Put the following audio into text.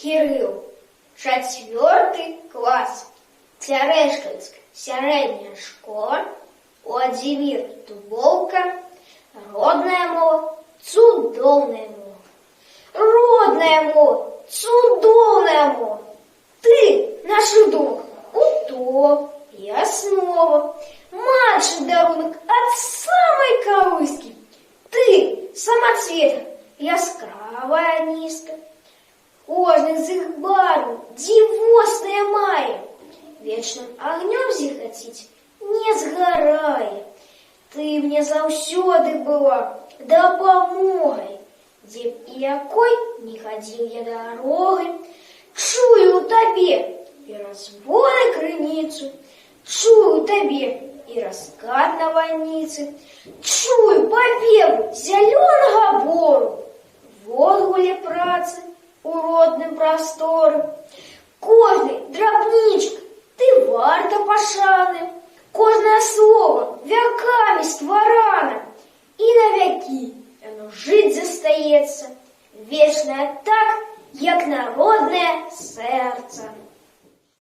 Кирилл, 4 клас, Терешкинська середня школа, Владимир Дубовка, родная мова, цудовная мова. Родная мова, цудовная мова. Ты, наш друг, утоп и основа, младший дарунок от самой колыски. Ты, самоцвет, яскравая низка. Кожных з их барв дивосная мая, вечным огнем зихотить не сгорая. Ты мне заўсёды была дапамогай, дзе б і якой не ходил я дорогой. Чую у табе и разводы крыніцу, чую у табе и раскат навальницы, чую побегу зеленого бору, водгуле працы у родным просторам. Кожный драбничка ты варта пашаны, кожное слово веками створано, и навеки оно жить застаецца, вечное так, як народное сердце.